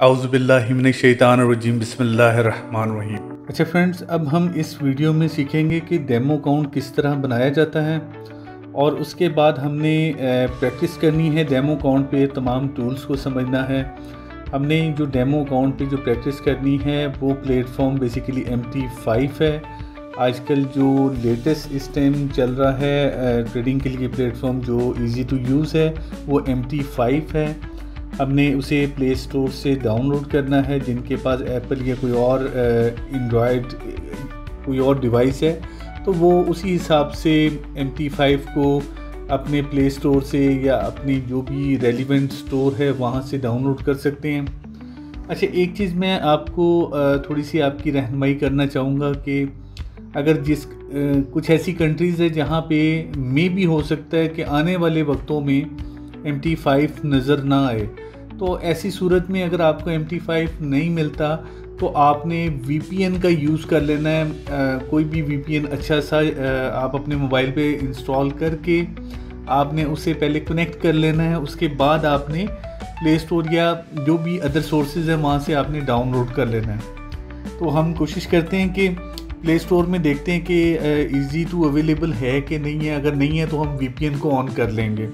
औज़ुबिल्लाहिमिनश्शैतानिर्रजीम बिस्मिल्लाहिर्रहमानिर्रहीम। अच्छा फ्रेंड्स, अब हम इस वीडियो में सीखेंगे कि डेमो अकाउंट किस तरह बनाया जाता है और उसके बाद हमने प्रैक्टिस करनी है डेमो अकाउंट पे, तमाम टूल्स को समझना है। हमने जो डेमो अकाउंट पे जो प्रैक्टिस करनी है वो प्लेटफॉर्म बेसिकली MT5 है। आजकल जो लेटेस्ट इस टाइम चल रहा है ट्रेडिंग के लिए प्लेटफॉर्म जो इजी टू यूज़ है वो MT5 है। हमने उसे प्ले स्टोर से डाउनलोड करना है। जिनके पास एप्पल या कोई और एंड्रॉयड कोई और डिवाइस है तो वो उसी हिसाब से MT5 को अपने प्ले स्टोर से या अपनी जो भी रेलिवेंट स्टोर है वहाँ से डाउनलोड कर सकते हैं। अच्छा, एक चीज़ मैं आपको थोड़ी सी आपकी रहनुमाई करना चाहूँगा कि अगर कुछ ऐसी कंट्रीज़ है जहाँ पे मे भी हो सकता है कि आने वाले वक्तों में MT5 नज़र ना आए, तो ऐसी सूरत में अगर आपको MT5 नहीं मिलता तो आपने VPN का यूज़ कर लेना है। कोई भी VPN अच्छा सा आप अपने मोबाइल पे इंस्टॉल करके आपने उसे पहले कनेक्ट कर लेना है। उसके बाद आपने प्ले स्टोर या जो भी अदर सोर्सेज है वहाँ से आपने डाउनलोड कर लेना है। तो हम कोशिश करते हैं कि प्ले स्टोर में देखते हैं कि ईज़ी टू अवेलेबल है कि नहीं है। अगर नहीं है तो हम VPN को ऑन कर लेंगे।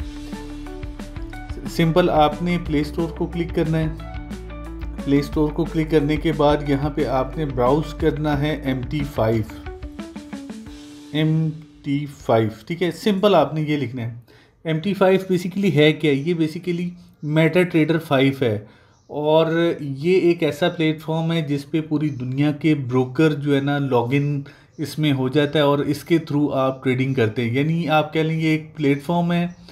सिंपल आपने प्ले स्टोर को क्लिक करना है। प्ले स्टोर को क्लिक करने के बाद यहाँ पे आपने ब्राउज़ करना है MT5, ठीक है। सिंपल आपने ये लिखना है। MT5 बेसिकली है क्या? ये बेसिकली मेटा ट्रेडर 5 है और ये एक ऐसा प्लेटफॉर्म है जिस पे पूरी दुनिया के ब्रोकर जो है ना लॉगिन इसमें हो जाता है और इसके थ्रू आप ट्रेडिंग करते हैं। यानी आप कह लें ये एक प्लेटफॉर्म है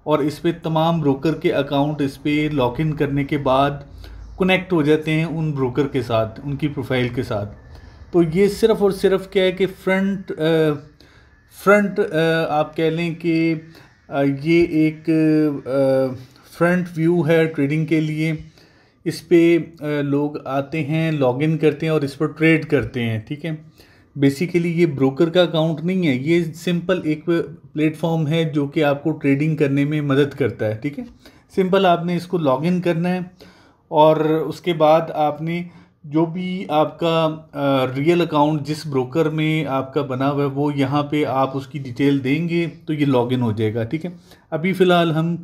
और इस पे तमाम ब्रोकर के अकाउंट इस पे लॉगिन करने के बाद कनेक्ट हो जाते हैं उन ब्रोकर के साथ, उनकी प्रोफाइल के साथ। तो ये सिर्फ़ और सिर्फ क्या है कि फ्रंट आप कह लें कि ये एक फ्रंट व्यू है ट्रेडिंग के लिए। इस पे लोग आते हैं, लॉगिन करते हैं और इस पर ट्रेड करते हैं, ठीक है। बेसिकली ये ब्रोकर का अकाउंट नहीं है, ये सिंपल एक प्लेटफॉर्म है जो कि आपको ट्रेडिंग करने में मदद करता है, ठीक है। सिंपल आपने इसको लॉगिन करना है और उसके बाद आपने जो भी आपका रियल अकाउंट जिस ब्रोकर में आपका बना हुआ है वो यहाँ पे आप उसकी डिटेल देंगे तो ये लॉगिन हो जाएगा, ठीक है। अभी फ़िलहाल हम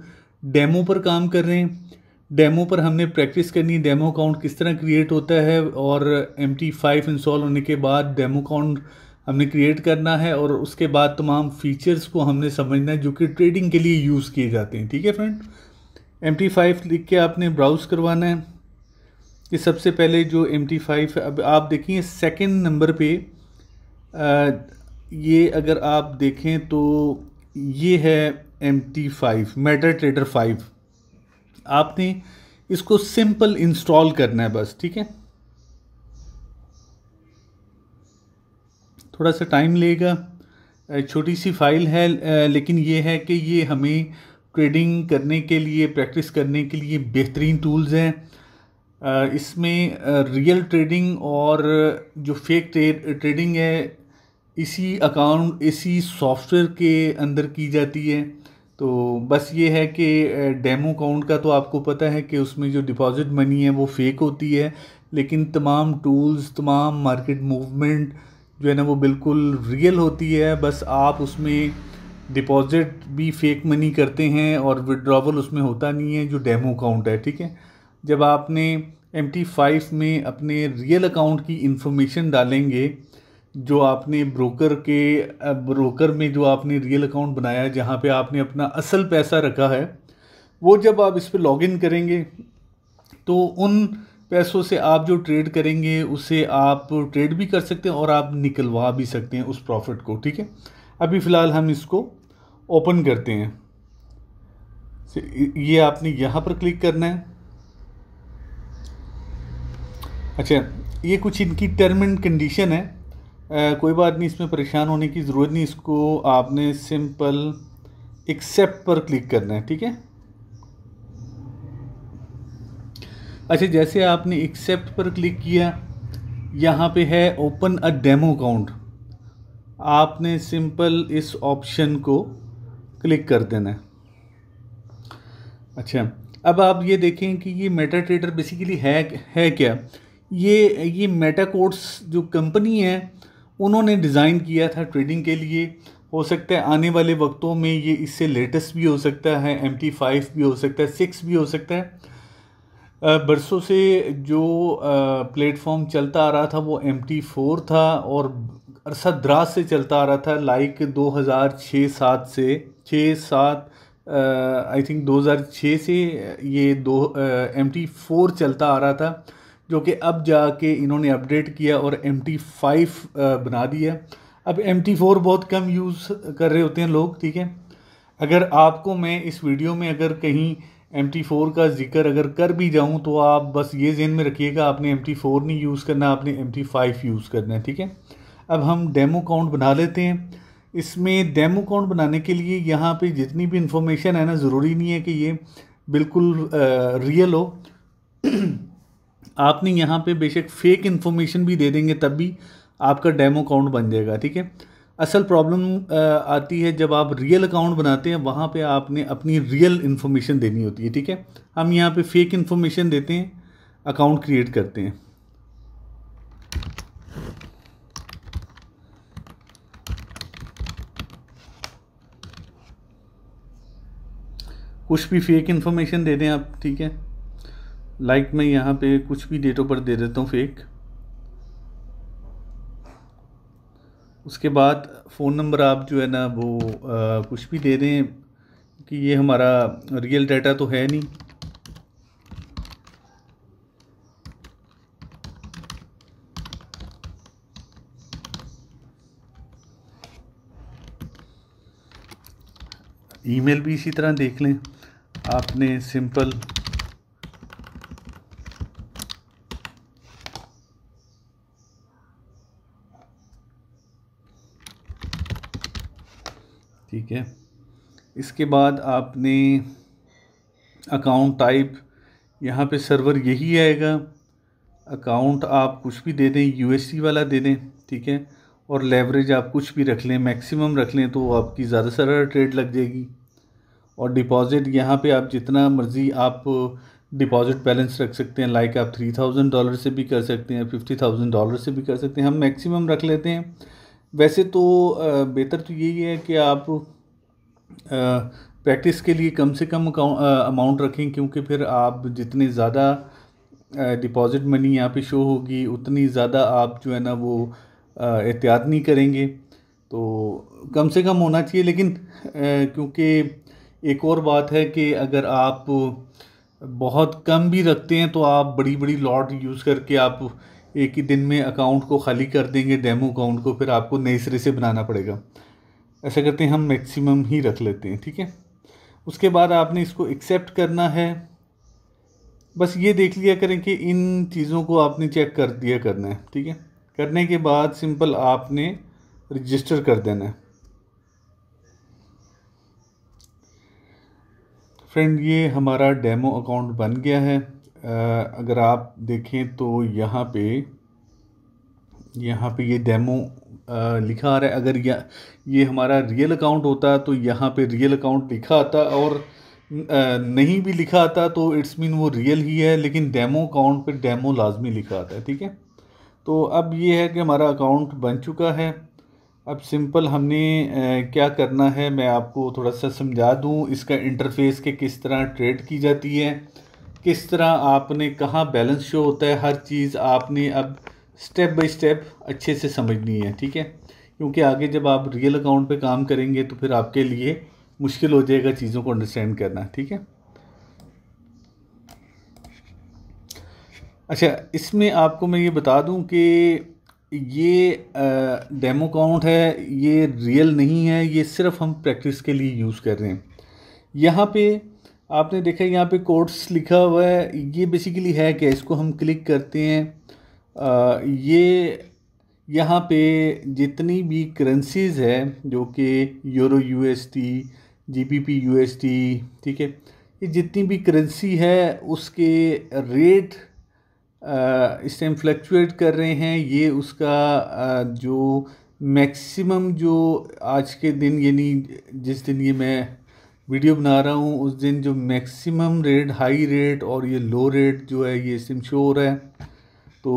डेमो पर काम कर रहे हैं। डेमो पर हमने प्रैक्टिस करनी है डेमो अकाउंट किस तरह क्रिएट होता है और MT5 इंस्टॉल होने के बाद डेमो अकाउंट हमने क्रिएट करना है और उसके बाद तमाम फीचर्स को हमने समझना है जो कि ट्रेडिंग के लिए यूज़ किए जाते हैं, ठीक है फ्रेंड। MT5 लिख के आपने ब्राउज़ करवाना है। कि सबसे पहले जो MT5 है, अब आप देखिए सेकंड नंबर पे ये अगर आप देखें तो ये है MT5 मेटा ट्रेडर 5। आपने इसको सिंपल इंस्टॉल करना है बस, ठीक है। थोड़ा सा टाइम लेगा, छोटी सी फाइल है, लेकिन ये है कि ये हमें ट्रेडिंग करने के लिए, प्रैक्टिस करने के लिए बेहतरीन टूल्स हैं। इसमें रियल ट्रेडिंग और जो फेक ट्रेडिंग है इसी सॉफ्टवेयर के अंदर की जाती है। तो बस ये है कि डेमो अकाउंट का तो आपको पता है कि उसमें जो डिपॉजिट मनी है वो फेक होती है, लेकिन तमाम टूल्स, तमाम मार्केट मूवमेंट जो है ना वो बिल्कुल रियल होती है। बस आप उसमें डिपॉजिट भी फेक मनी करते हैं और विड्रॉवल उसमें होता नहीं है जो डेमो अकाउंट है, ठीक है। जब आपने MT5 में अपने रियल अकाउंट की इंफॉर्मेशन डालेंगे जो आपने ब्रोकर में जो आपने रियल अकाउंट बनाया है जहाँ पे आपने अपना असल पैसा रखा है, वो जब आप इस पर लॉगिन करेंगे तो उन पैसों से आप जो ट्रेड करेंगे उससे आप ट्रेड भी कर सकते हैं और आप निकलवा भी सकते हैं उस प्रॉफिट को, ठीक है। अभी फ़िलहाल हम इसको ओपन करते हैं। ये आपने यहाँ पर क्लिक करना है। अच्छा, ये कुछ इनकी टर्म एंड कंडीशन है, कोई बात नहीं, इसमें परेशान होने की ज़रूरत नहीं। इसको आपने सिंपल एक्सेप्ट पर क्लिक करना है, ठीक है। अच्छा, जैसे आपने एक्सेप्ट पर क्लिक किया, यहाँ पे है ओपन अ डेमो अकाउंट। आपने सिंपल इस ऑप्शन को क्लिक कर देना है। अच्छा, अब आप ये देखें कि ये मेटा ट्रेडर बेसिकली है क्या। ये मेटा कोड्स जो कंपनी है उन्होंने डिज़ाइन किया था ट्रेडिंग के लिए। हो सकता है आने वाले वक्तों में ये इससे लेटेस्ट भी हो सकता है, MT5 भी हो सकता है, 6 भी हो सकता है। बरसों से जो प्लेटफॉर्म चलता आ रहा था वो MT4 था और अरसा दराज से चलता आ रहा था, लाइक 2006-07 से 6-7 आई थिंक 2006 से ये MT4 चलता आ रहा था, जो कि अब जाके इन्होंने अपडेट किया और MT5 बना दिया। अब MT4 बहुत कम यूज़ कर रहे होते हैं लोग, ठीक है। अगर आपको मैं इस वीडियो में अगर कहीं MT4 का जिक्र अगर कर भी जाऊं तो आप बस ये ज़हन में रखिएगा, आपने MT4 नहीं यूज़ करना, आपने MT5 यूज़ करना है, ठीक है। अब हम डेमो अकाउंट बना लेते हैं। इसमें डेमो अकाउंट बनाने के लिए यहाँ पे जितनी भी इंफॉर्मेशन है ना, ज़रूरी नहीं है कि ये बिल्कुल रियल हो। आपने यहाँ पे बेशक फेक इन्फॉर्मेशन भी दे देंगे तब भी आपका डेमो अकाउंट बन जाएगा, ठीक है। असल प्रॉब्लम आती है जब आप रियल अकाउंट बनाते हैं, वहाँ पे आपने अपनी रियल इन्फॉर्मेशन देनी होती है, ठीक है। हम यहाँ पे फेक इन्फॉर्मेशन देते हैं, अकाउंट क्रिएट करते हैं। कुछ भी फेक इन्फॉर्मेशन दे दें आप, ठीक है। लाइक मैं यहाँ पे कुछ भी डेट ऑफ बर्थ दे देता हूँ फेक। उसके बाद फ़ोन नंबर आप जो है ना वो कुछ भी दे दें कि ये हमारा रियल डाटा तो है नहीं। ईमेल भी इसी तरह देख लें आपने, सिंपल ठीक है। इसके बाद आपने अकाउंट टाइप, यहाँ पे सर्वर यही आएगा। अकाउंट आप कुछ भी दे दें, USD वाला दे दें, ठीक है। और लेवरेज आप कुछ भी रख लें, मैक्सिमम रख लें तो आपकी ज़्यादा से ज़्यादा ट्रेड लग जाएगी। और डिपॉज़िट यहाँ पे आप जितना मर्ज़ी आप डिपॉज़िट बैलेंस रख सकते हैं, लाइक आप $3000 से भी कर सकते हैं, $50,000 से भी कर सकते हैं। हम मैक्सिमम रख लेते हैं। वैसे तो बेहतर तो यही है कि आप प्रैक्टिस के लिए कम से कम अमाउंट रखें, क्योंकि फिर आप जितने ज़्यादा डिपॉज़िट मनी यहाँ पे शो होगी उतनी ज़्यादा आप जो है ना वो एहतियात नहीं करेंगे। तो कम से कम होना चाहिए। लेकिन क्योंकि एक और बात है कि अगर आप बहुत कम भी रखते हैं तो आप बड़ी बड़ी लॉट यूज़ करके आप एक ही दिन में अकाउंट को खाली कर देंगे, डेमो अकाउंट को, फिर आपको नए सिरे से बनाना पड़ेगा। ऐसा करते हैं हम मैक्सिमम ही रख लेते हैं, ठीक है। उसके बाद आपने इसको एक्सेप्ट करना है। बस ये देख लिया करें कि इन चीज़ों को आपने चेक कर दिया करना है, ठीक है। करने के बाद सिंपल आपने रजिस्टर कर देना है। फ्रेंड ये हमारा डेमो अकाउंट बन गया है। अगर आप देखें तो यहाँ पे ये डेमो लिखा आ रहा है। अगर ये हमारा रियल अकाउंट होता तो यहाँ पे रियल अकाउंट लिखा आता, और नहीं भी लिखा आता तो इट्स मीन वो रियल ही है, लेकिन डेमो अकाउंट पे डेमो लाजमी लिखा आता है, ठीक है। तो अब ये है कि हमारा अकाउंट बन चुका है। अब सिंपल हमने क्या करना है मैं आपको थोड़ा सा समझा दूं, इसका इंटरफेस के किस तरह ट्रेड की जाती है, किस तरह आपने कहाँ बैलेंस शो होता है, हर चीज़ आपने अब स्टेप बाय स्टेप अच्छे से समझनी है, ठीक है। क्योंकि आगे जब आप रियल अकाउंट पे काम करेंगे तो फिर आपके लिए मुश्किल हो जाएगा चीज़ों को अंडरस्टैंड करना, ठीक है। अच्छा, इसमें आपको मैं ये बता दूं कि ये डेमो अकाउंट है, ये रियल नहीं है, ये सिर्फ हम प्रैक्टिस के लिए यूज़ कर रहे हैं। यहाँ पे आपने देखा यहाँ पे कोड्स लिखा हुआ है, ये बेसिकली है क्या, इसको हम क्लिक करते हैं। ये यहाँ पे जितनी भी करेंसीज़ है जो कि यूरो USD, GBP USD, ठीक है, ये जितनी भी करेंसी है उसके रेट इस टाइम फ्लक्चुएट कर रहे हैं। ये उसका जो मैक्सिमम जो आज के दिन, यानी जिस दिन ये मैं वीडियो बना रहा हूँ उस दिन जो मैक्सिमम रेट, हाई रेट और ये लो रेट जो है ये सिम शो हो रहा है। तो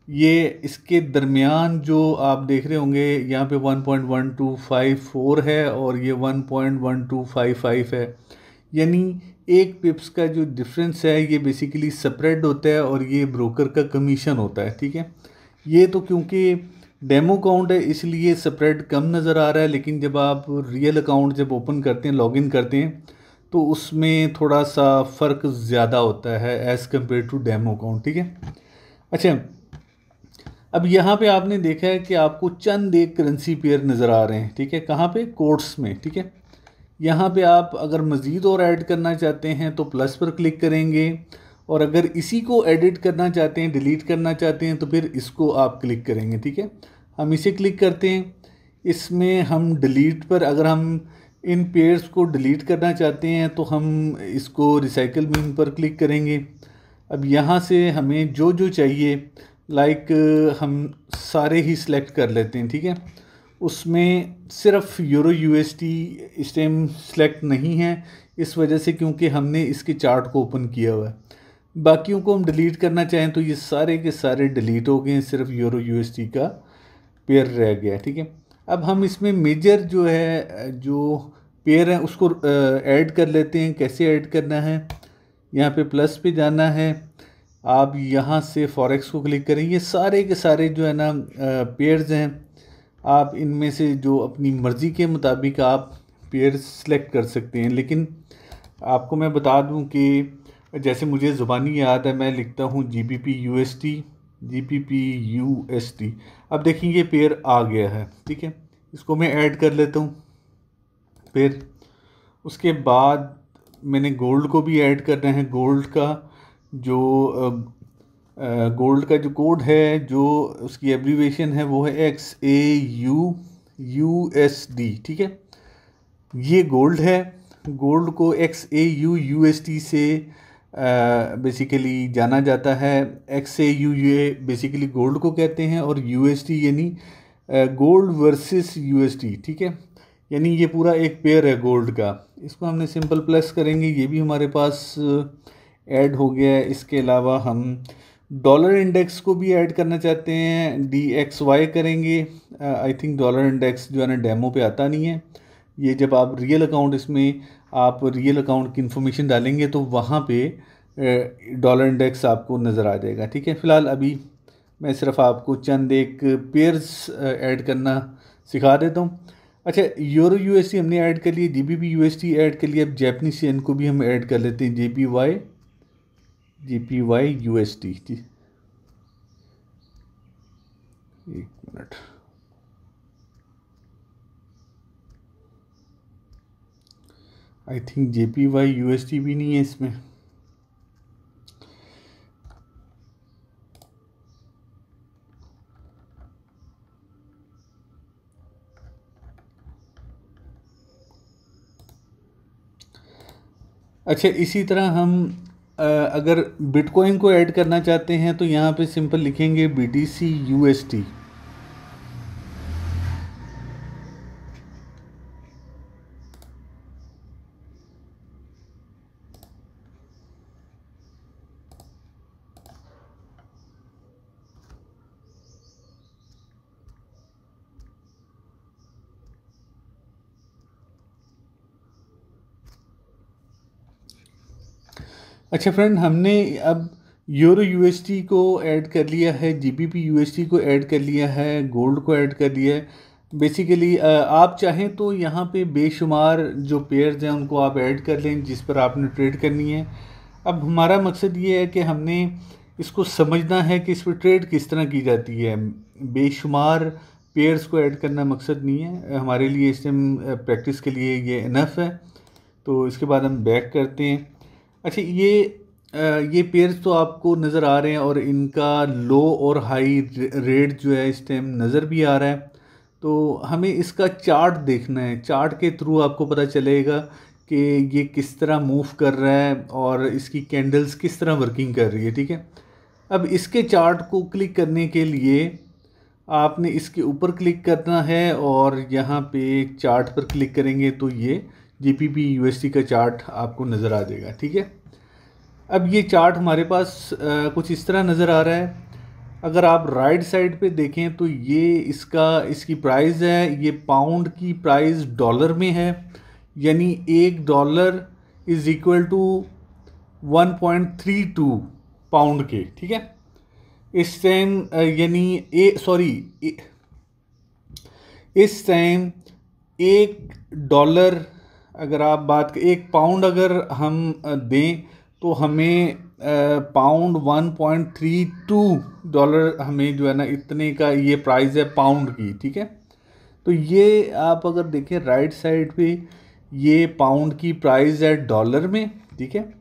ये इसके दरमियान जो आप देख रहे होंगे यहाँ पे 1.1254 है और ये 1.1255 है, यानी एक पिप्स का जो डिफरेंस है ये बेसिकली स्प्रेड होता है और ये ब्रोकर का कमीशन होता है। ठीक है, ये तो क्योंकि डेमो अकाउंट है इसलिए स्प्रेड कम नज़र आ रहा है, लेकिन जब आप रियल अकाउंट जब ओपन करते हैं, लॉगिन करते हैं, तो उसमें थोड़ा सा फ़र्क ज़्यादा होता है as compared to demo account. ठीक है, अच्छा, अब यहाँ पे आपने देखा है कि आपको चंद एक करेंसी पेयर नज़र आ रहे हैं। ठीक है, कहाँ पे? कोट्स में। ठीक है, यहाँ पे आप अगर मज़ीद और ऐड करना चाहते हैं तो प्लस पर क्लिक करेंगे, और अगर इसी को एडिट करना चाहते हैं, डिलीट करना चाहते हैं, तो फिर इसको आप क्लिक करेंगे। ठीक है, हम इसे क्लिक करते हैं। इसमें हम डिलीट पर, अगर हम इन पेयर्स को डिलीट करना चाहते हैं तो हम इसको रिसाइकल बिन पर क्लिक करेंगे। अब यहाँ से हमें जो जो चाहिए, लाइक हम सारे ही सिलेक्ट कर लेते हैं। ठीक है, उसमें सिर्फ यूरो यूएसडी इस टाइम सेलेक्ट नहीं है, इस वजह से क्योंकि हमने इसके चार्ट को ओपन किया हुआ है। बाकियों को हम डिलीट करना चाहें तो ये सारे के सारे डिलीट हो गए हैं, सिर्फ यूरो यूएसडी का पेयर रह गया। ठीक है, अब हम इसमें मेजर जो है, जो पेयर है उसको ऐड कर लेते हैं। कैसे ऐड करना है? यहाँ पे प्लस पे जाना है, आप यहाँ से फॉरेक्स को क्लिक करें। ये सारे के सारे जो है ना पेयर्स हैं, आप इनमें से जो अपनी मर्ज़ी के मुताबिक आप पेयर सेलेक्ट कर सकते हैं। लेकिन आपको मैं बता दूं कि जैसे मुझे ज़ुबानी याद है, मैं लिखता हूँ GBP USD, GBP USD। अब देखिए ये पेयर आ गया है। ठीक है, इसको मैं ऐड कर लेता हूँ। फिर उसके बाद मैंने गोल्ड को भी ऐड करना है। गोल्ड का जो कोड है, जो उसकी एब्रीवेशन है, वो है XAUUSD। ठीक है, ये गोल्ड है। गोल्ड को XAUUSD से बेसिकली जाना जाता है। XAU ये बेसिकली गोल्ड को कहते हैं, और USD यानी गोल्ड वर्सेस USD। ठीक है, यानी ये पूरा एक पेयर है गोल्ड का। इसको हमने सिंपल प्लस करेंगे, ये भी हमारे पास ऐड हो गया है। इसके अलावा हम डॉलर इंडेक्स को भी ऐड करना चाहते हैं, DXY करेंगे। आई थिंक डॉलर इंडेक्स जो है ना डेमो पे आता नहीं है। ये जब आप रियल अकाउंट, इसमें आप रियल अकाउंट की इन्फॉर्मेशन डालेंगे तो वहाँ पे डॉलर इंडेक्स आपको नज़र आ जाएगा। ठीक है, फ़िलहाल अभी मैं सिर्फ आपको चंद एक पेयर्स ऐड करना सिखा देता हूँ। अच्छा, यूरो USD हमने ऐड कर लिए, GBP USD ऐड कर लिया। अब जैपनीज येन को भी हम ऐड कर लेते हैं, JPY USD। एक minute, I think JPY USD भी नहीं है इसमें। अच्छा, इसी तरह हम अगर बिटकॉइन को ऐड करना चाहते हैं तो यहाँ पे सिंपल लिखेंगे BTC USD। अच्छा फ्रेंड, हमने अब यूरो USD को ऐड कर लिया है, GBP USD को ऐड कर लिया है, गोल्ड को ऐड कर लिया है। बेसिकली आप चाहें तो यहाँ पे बेशुमार जो पेयर्स हैं उनको आप ऐड कर लें जिस पर आपने ट्रेड करनी है। अब हमारा मकसद ये है कि हमने इसको समझना है कि इस पर ट्रेड किस तरह की जाती है। बेशुमार पेयर्स को ऐड करना मकसद नहीं है हमारे लिए, इस टाइम प्रैक्टिस के लिए ये इनफ है। तो इसके बाद हम बैक करते हैं। अच्छा, ये पेयर्स तो आपको नज़र आ रहे हैं और इनका लो और हाई रेट जो है इस टाइम नज़र भी आ रहा है। तो हमें इसका चार्ट देखना है। चार्ट के थ्रू आपको पता चलेगा कि ये किस तरह मूव कर रहा है और इसकी कैंडल्स किस तरह वर्किंग कर रही है। ठीक है, अब इसके चार्ट को क्लिक करने के लिए आपने इसके ऊपर क्लिक करना है और यहाँ पे चार्ट पर क्लिक करेंगे तो ये GBP USD का चार्ट आपको नज़र आ जाएगा। ठीक है, अब ये चार्ट हमारे पास कुछ इस तरह नज़र आ रहा है। अगर आप राइट साइड पे देखें तो ये इसकी प्राइस है, ये पाउंड की प्राइस डॉलर में है, यानी $1 इज़ इक्वल टू 1.32 पाउंड के। ठीक है, इस टाइम यानी इस टाइम $1 अगर आप एक पाउंड अगर हम दें तो हमें पाउंड $1.32 हमें जो है ना इतने का ये प्राइस है पाउंड की। ठीक है, तो ये आप अगर देखें राइट साइड पे ये पाउंड की प्राइस है डॉलर में। ठीक है,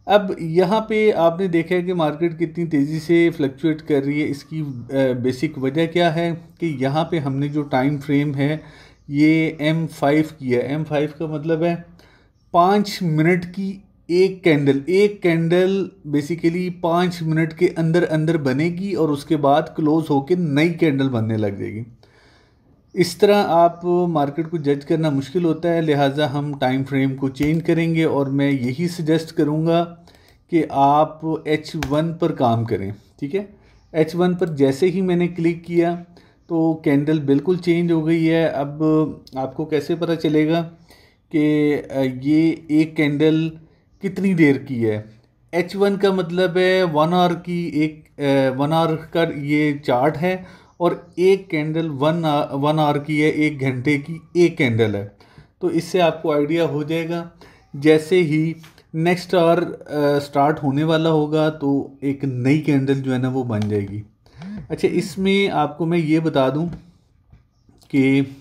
अब यहाँ पे आपने देखा है कि मार्केट कितनी तेज़ी से फ्लक्चुएट कर रही है। इसकी बेसिक वजह क्या है कि यहाँ पे हमने जो टाइम फ्रेम है ये M5 की है। M5 का मतलब है 5 मिनट की एक कैंडल बेसिकली 5 मिनट के अंदर अंदर बनेगी और उसके बाद क्लोज होकर नई कैंडल बनने लग जाएगी। इस तरह आप मार्केट को जज करना मुश्किल होता है, लिहाजा हम टाइम फ्रेम को चेंज करेंगे और मैं यही सजेस्ट करूँगा कि आप H1 पर काम करें। ठीक है, H1 पर जैसे ही मैंने क्लिक किया तो कैंडल बिल्कुल चेंज हो गई है। अब आपको कैसे पता चलेगा कि ये एक कैंडल कितनी देर की है? H1 का मतलब है 1 आवर की, एक 1 आवर का ये चार्ट है और एक कैंडल 1 आवर की है, 1 घंटे की एक कैंडल है। तो इससे आपको आइडिया हो जाएगा जैसे ही नेक्स्ट आवर स्टार्ट होने वाला होगा तो एक नई कैंडल जो है ना वो बन जाएगी। अच्छा, इसमें आपको मैं ये बता दूं कि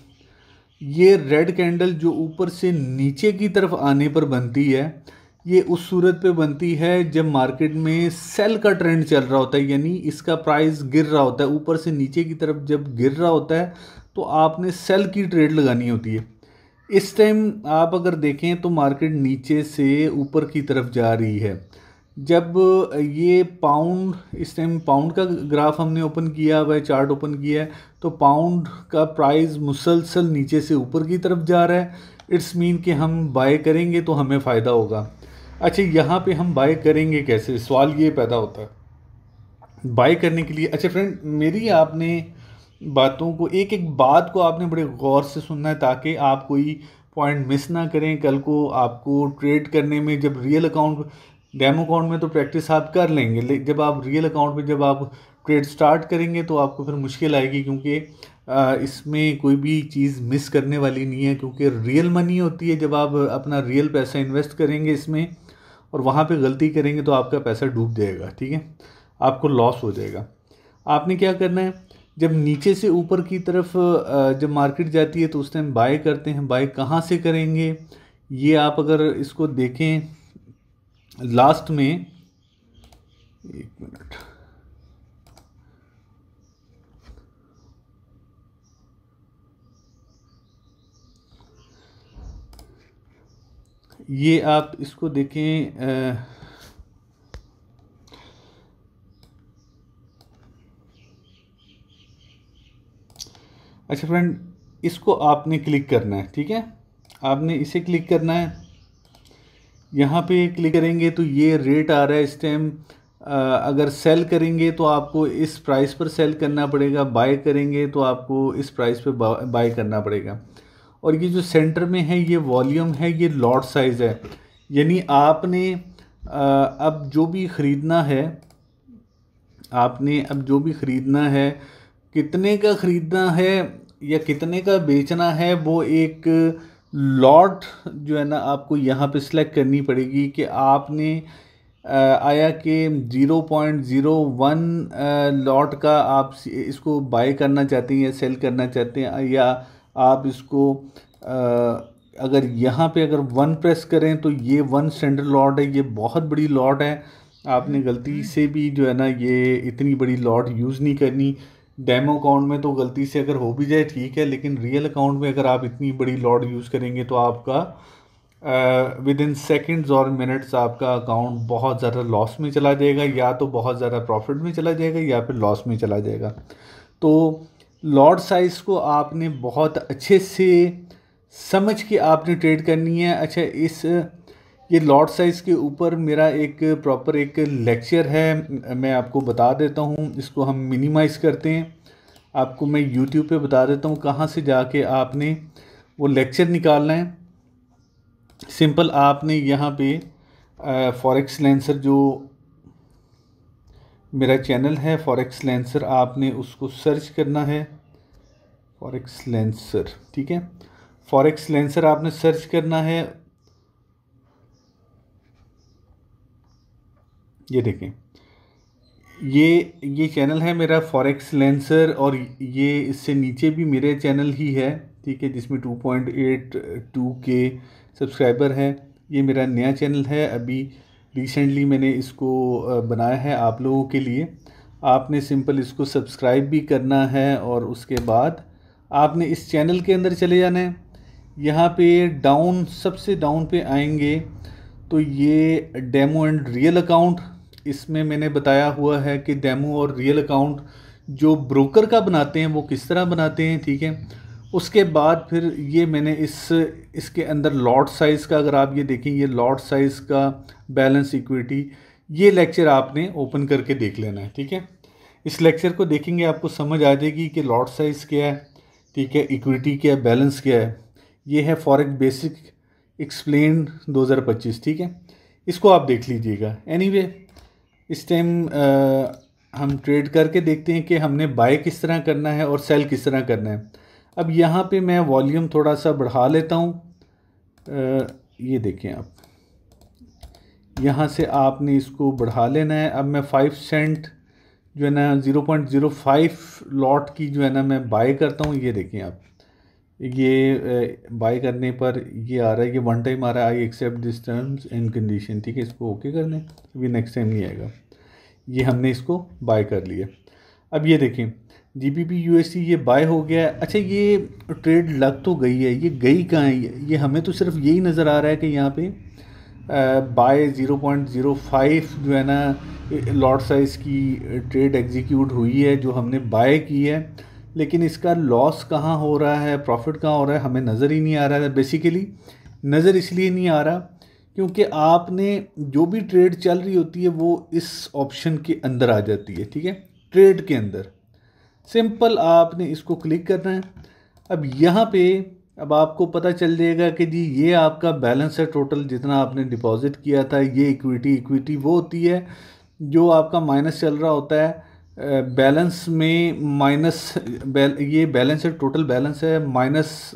ये रेड कैंडल जो ऊपर से नीचे की तरफ आने पर बनती है, ये उस सूरत पे बनती है जब मार्केट में सेल का ट्रेंड चल रहा होता है, यानी इसका प्राइस गिर रहा होता है ऊपर से नीचे की तरफ। जब गिर रहा होता है तो आपने सेल की ट्रेड लगानी होती है। इस टाइम आप अगर देखें तो मार्केट नीचे से ऊपर की तरफ जा रही है। जब ये पाउंड, इस टाइम पाउंड का ग्राफ हमने ओपन किया हुआ है, चार्ट ओपन किया है, तो पाउंड का प्राइस मुसलसल नीचे से ऊपर की तरफ जा रहा है। इट्स मीन कि हम बाय करेंगे तो हमें फ़ायदा होगा। अच्छा, यहाँ पे हम बाय करेंगे कैसे, सवाल ये पैदा होता है बाय करने के लिए। अच्छा फ्रेंड, मेरी आपने बातों को, एक एक बात को आपने बड़े गौर से सुनना है ताकि आप कोई पॉइंट मिस ना करें। कल को आपको ट्रेड करने में, जब रियल अकाउंट, डेमो अकाउंट में तो प्रैक्टिस आप कर लेंगे, लेकिन जब आप रियल अकाउंट में जब आप ट्रेड स्टार्ट करेंगे तो आपको फिर मुश्किल आएगी, क्योंकि इसमें कोई भी चीज़ मिस करने वाली नहीं है, क्योंकि रियल मनी होती है। जब आप अपना रियल पैसा इन्वेस्ट करेंगे इसमें और वहाँ पे गलती करेंगे तो आपका पैसा डूब जाएगा। ठीक है, आपको लॉस हो जाएगा। आपने क्या करना है, जब नीचे से ऊपर की तरफ जब मार्केट जाती है तो उस टाइम बाय करते हैं। बाय कहाँ से करेंगे, ये आप अगर इसको देखें लास्ट में, एक मिनट, ये आप इसको देखें अच्छा फ्रेंड, इसको आपने क्लिक करना है। ठीक है, आपने इसे क्लिक करना है। यहाँ पे क्लिक करेंगे तो ये रेट आ रहा है इस टाइम। अगर सेल करेंगे तो आपको इस प्राइस पर सेल करना पड़ेगा, बाय करेंगे तो आपको इस प्राइस पे बाय करना पड़ेगा। और ये जो सेंटर में है ये वॉल्यूम है, ये लॉट साइज़ है, यानी आपने अब जो भी ख़रीदना है, आपने अब जो भी ख़रीदना है, कितने का ख़रीदना है या कितने का बेचना है, वो एक लॉट जो है ना आपको यहाँ पे सिलेक्ट करनी पड़ेगी कि आपने आया कि 0.01 लॉट का आप इसको बाय करना चाहते हैं या सेल करना चाहते हैं, या आप इसको अगर यहाँ पे अगर 1 प्रेस करें तो ये 1 स्टैंडर्ड लॉट है, ये बहुत बड़ी लॉट है। आपने गलती से भी जो है ना ये इतनी बड़ी लॉट यूज़ नहीं करनी। डेमो अकाउंट में तो गलती से अगर हो भी जाए ठीक है, लेकिन रियल अकाउंट में अगर आप इतनी बड़ी लॉट यूज़ करेंगे तो आपका विद इन सेकेंड्स और मिनट्स आपका अकाउंट बहुत ज़्यादा लॉस में चला जाएगा, या तो बहुत ज़्यादा प्रॉफिट में चला जाएगा या फिर लॉस में चला जाएगा। तो लॉट साइज़ को आपने बहुत अच्छे से समझ के आपने ट्रेड करनी है। अच्छा, ये लॉट साइज़ के ऊपर मेरा एक प्रॉपर एक लेक्चर है, मैं आपको बता देता हूँ। इसको हम मिनिमाइज़ करते हैं, आपको मैं यूट्यूब पे बता देता हूँ कहाँ से जाके आपने वो लेक्चर निकालना है। सिंपल आपने यहाँ पे फॉरेक्स लेंसर जो मेरा चैनल है फॉरेक्स लेंसर, आपने उसको सर्च करना है फॉरेक्स लेंसर, ठीक है। फॉरेक्स लेंसर आपने सर्च करना है। ये देखें, ये चैनल है मेरा फॉरेक्स लेंसर, और ये इससे नीचे भी मेरे चैनल ही है, ठीक है, जिसमें 2.82 के सब्सक्राइबर हैं। ये मेरा नया चैनल है, अभी रिसेंटली मैंने इसको बनाया है आप लोगों के लिए। आपने सिंपल इसको सब्सक्राइब भी करना है, और उसके बाद आपने इस चैनल के अंदर चले जाना है। यहाँ पे डाउन, सबसे डाउन पे आएंगे तो ये डेमो एंड रियल अकाउंट, इसमें मैंने बताया हुआ है कि डेमो और रियल अकाउंट जो ब्रोकर का बनाते हैं वो किस तरह बनाते हैं, ठीक है। उसके बाद फिर ये मैंने इसके अंदर लॉट साइज़ का, अगर आप ये देखें, ये लॉट साइज़ का बैलेंस इक्विटी, ये लेक्चर आपने ओपन करके देख लेना है, ठीक है। इस लेक्चर को देखेंगे आपको समझ आ जाएगी कि लॉट साइज़ क्या है, ठीक है, इक्विटी क्या है, बैलेंस क्या है। ये है फॉरेक्स बेसिक एक्सप्लेन 2025, ठीक है, इसको आप देख लीजिएगा। एनीवे, इस टाइम हम ट्रेड करके देखते हैं कि हमने बाय किस तरह करना है और सेल किस तरह करना है। अब यहाँ पे मैं वॉल्यूम थोड़ा सा बढ़ा लेता हूँ। ये देखें आप, यहाँ से आपने इसको बढ़ा लेना है। अब मैं 5 सेंट जो है ना 0.05 लॉट की जो है ना मैं बाय करता हूँ। ये देखें आप, ये बाय करने पर ये आ रहा है, ये वन टाइम आ रहा है, I accept this terms and condition, ठीक है, इसको ओके कर लें, अभी नेक्स्ट टाइम नहीं आएगा। ये हमने इसको बाय कर लिया। अब ये देखें GBP USD ये बाय हो गया है। अच्छा, ये ट्रेड लग तो गई है, ये गई कहाँ है? ये हमें तो सिर्फ यही नज़र आ रहा है कि यहाँ पे बाय 0.05 जो है ना लॉट साइज़ की ट्रेड एग्जीक्यूट हुई है, जो हमने बाय की है, लेकिन इसका लॉस कहाँ हो रहा है, प्रॉफिट कहाँ हो रहा है, हमें नज़र ही नहीं आ रहा है। बेसिकली नज़र इसलिए नहीं आ रहा क्योंकि आपने जो भी ट्रेड चल रही होती है वो इस ऑप्शन के अंदर आ जाती है, ठीक है, ट्रेड के अंदर। सिंपल आपने इसको क्लिक करना है। अब यहाँ पे अब आपको पता चल जाएगा कि जी ये आपका बैलेंस है टोटल, जितना आपने डिपॉजिट किया था। ये इक्विटी वो होती है जो आपका माइनस चल रहा होता है बैलेंस में, माइनस ये बैलेंस है, टोटल बैलेंस है, माइनस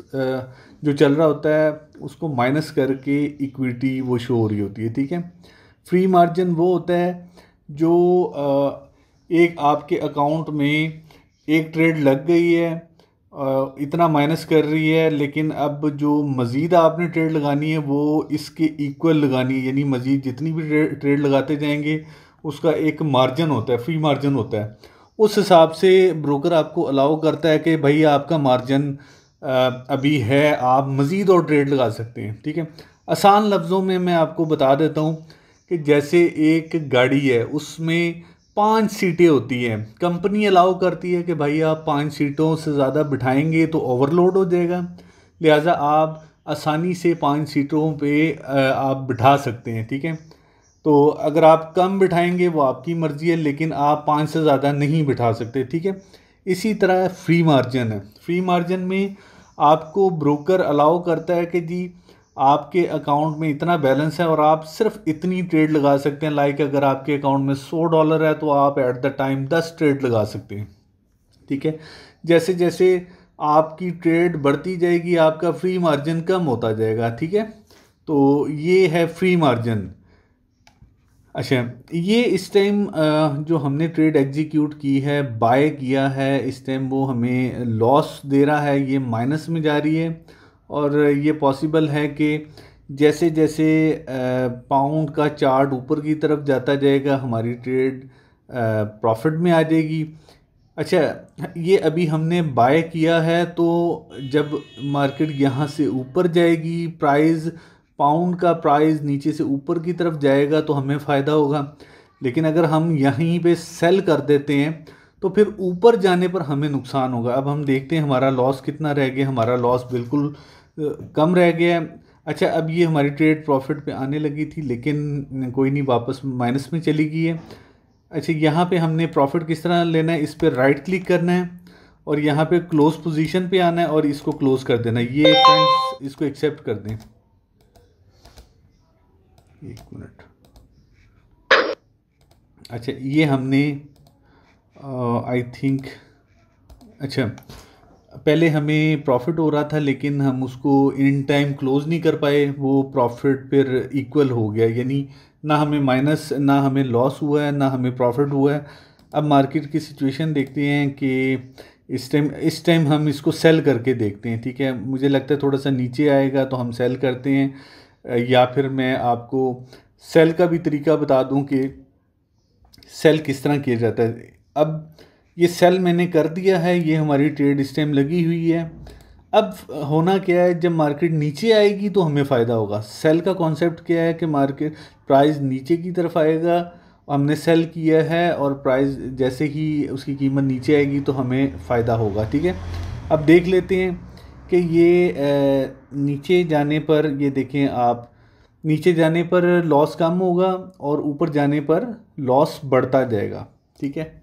जो चल रहा होता है उसको माइनस करके इक्विटी वो शो हो रही होती है, ठीक है। फ्री मार्जिन वो होता है जो एक आपके अकाउंट में एक ट्रेड लग गई है, इतना माइनस कर रही है, लेकिन अब जो मज़ीद आपने ट्रेड लगानी है वो इसके इक्वल लगानी है, यानी मज़ीद जितनी भी ट्रेड लगाते जाएंगे उसका एक मार्जिन होता है, फ्री मार्जिन होता है। उस हिसाब से ब्रोकर आपको अलाउ करता है कि भाई आपका मार्जिन अभी है, आप मज़ीद और ट्रेड लगा सकते हैं, ठीक है। आसान लफ्ज़ों में मैं आपको बता देता हूँ कि जैसे एक गाड़ी है, उसमें 5 सीटें होती हैं, कंपनी अलाउ करती है कि भाई आप 5 सीटों से ज़्यादा बिठाएंगे तो ओवरलोड हो जाएगा, लिहाजा आप आसानी से 5 सीटों पे आप बिठा सकते हैं, ठीक है। तो अगर आप कम बिठाएंगे वो आपकी मर्ज़ी है, लेकिन आप 5 से ज़्यादा नहीं बिठा सकते, ठीक है। इसी तरह फ्री मार्जिन है। फ्री मार्जिन में आपको ब्रोकर अलाउ करता है कि जी आपके अकाउंट में इतना बैलेंस है और आप सिर्फ इतनी ट्रेड लगा सकते हैं। लाइक अगर आपके अकाउंट में $100 है तो आप एट द टाइम 10 ट्रेड लगा सकते हैं, ठीक है। जैसे जैसे आपकी ट्रेड बढ़ती जाएगी आपका फ्री मार्जिन कम होता जाएगा, ठीक है। तो ये है फ्री मार्जिन। अच्छा, ये इस टाइम जो हमने ट्रेड एग्जीक्यूट की है, बाय किया है, इस टाइम वो हमें लॉस दे रहा है, ये माइनस में जा रही है। और ये पॉसिबल है कि जैसे जैसे पाउंड का चार्ट ऊपर की तरफ जाता जाएगा हमारी ट्रेड प्रॉफिट में आ जाएगी। अच्छा, ये अभी हमने बाय किया है, तो जब मार्केट यहाँ से ऊपर जाएगी, प्राइस पाउंड का प्राइस नीचे से ऊपर की तरफ जाएगा तो हमें फ़ायदा होगा। लेकिन अगर हम यहीं पे सेल कर देते हैं तो फिर ऊपर जाने पर हमें नुकसान होगा। अब हम देखते हैं हमारा लॉस कितना रह गया। हमारा लॉस बिल्कुल कम रह गया। अच्छा, अब ये हमारी ट्रेड प्रॉफिट पे आने लगी थी, लेकिन कोई नहीं, वापस माइनस में चली गई है। अच्छा, यहाँ पे हमने प्रॉफिट किस तरह लेना है, इस पर राइट क्लिक करना है और यहाँ पे क्लोज पोजीशन पे आना है और इसको क्लोज कर देना है। ये फ्रेंड्स इसको एक्सेप्ट कर दें, एक मिनट। अच्छा, ये हमने आई थिंक, अच्छा पहले हमें प्रॉफिट हो रहा था लेकिन हम उसको इन टाइम क्लोज नहीं कर पाए, वो प्रॉफिट फिर इक्वल हो गया, यानी ना हमें माइनस, ना हमें लॉस हुआ है, ना हमें प्रॉफिट हुआ है। अब मार्केट की सिचुएशन देखते हैं कि इस टाइम हम इसको सेल करके देखते हैं। ठीक है, मुझे लगता है थोड़ा सा नीचे आएगा तो हम सेल करते हैं, या फिर मैं आपको सेल का भी तरीका बता दूं कि सेल किस तरह किया जाता है। अब ये सेल मैंने कर दिया है, ये हमारी ट्रेड इस टाइम लगी हुई है। अब होना क्या है, जब मार्केट नीचे आएगी तो हमें फ़ायदा होगा। सेल का कॉन्सेप्ट क्या है कि मार्केट प्राइस नीचे की तरफ आएगा, हमने सेल किया है और प्राइस जैसे ही उसकी कीमत नीचे आएगी तो हमें फ़ायदा होगा। ठीक है, अब देख लेते हैं कि ये नीचे जाने पर, ये देखें आप, नीचे जाने पर लॉस कम होगा और ऊपर जाने पर लॉस बढ़ता जाएगा। ठीक है,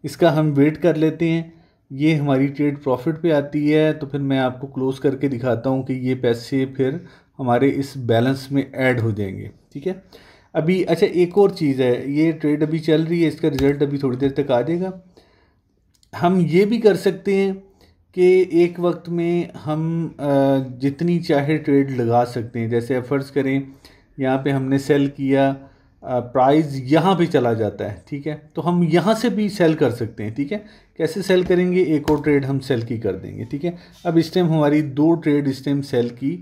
इसका हम वेट कर लेते हैं। ये हमारी ट्रेड प्रॉफिट पे आती है तो फिर मैं आपको क्लोज करके दिखाता हूँ कि ये पैसे फिर हमारे इस बैलेंस में ऐड हो जाएंगे। ठीक है, अभी अच्छा एक और चीज़ है, ये ट्रेड अभी चल रही है, इसका रिज़ल्ट अभी थोड़ी देर तक आ जाएगा। हम ये भी कर सकते हैं कि एक वक्त में हम जितनी चाहे ट्रेड लगा सकते हैं। जैसे फ़र्ज़ करें यहाँ पे हमने सेल किया, प्राइस यहाँ पे चला जाता है। ठीक है, तो हम यहाँ से भी सेल कर सकते हैं। ठीक है, कैसे सेल करेंगे, एक और ट्रेड हम सेल की कर देंगे। ठीक है, अब इस टाइम हमारी 2 ट्रेड इस टाइम सेल की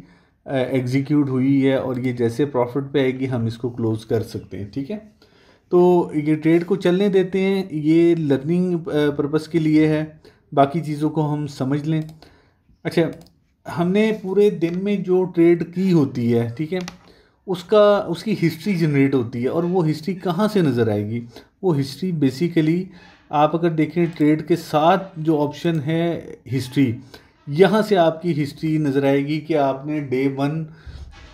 एग्जीक्यूट हुई है और ये जैसे प्रॉफिट पे आएगी हम इसको क्लोज़ कर सकते हैं। ठीक है, तो ये ट्रेड को चलने देते हैं, ये लर्निंग पर्पस के लिए है, बाकी चीज़ों को हम समझ लें। अच्छा, हमने पूरे दिन में जो ट्रेड की होती है, ठीक है, उसकी हिस्ट्री जनरेट होती है और वो हिस्ट्री कहाँ से नज़र आएगी, वो हिस्ट्री बेसिकली आप अगर देखें ट्रेड के साथ जो ऑप्शन है हिस्ट्री, यहाँ से आपकी हिस्ट्री नज़र आएगी कि आपने डे 1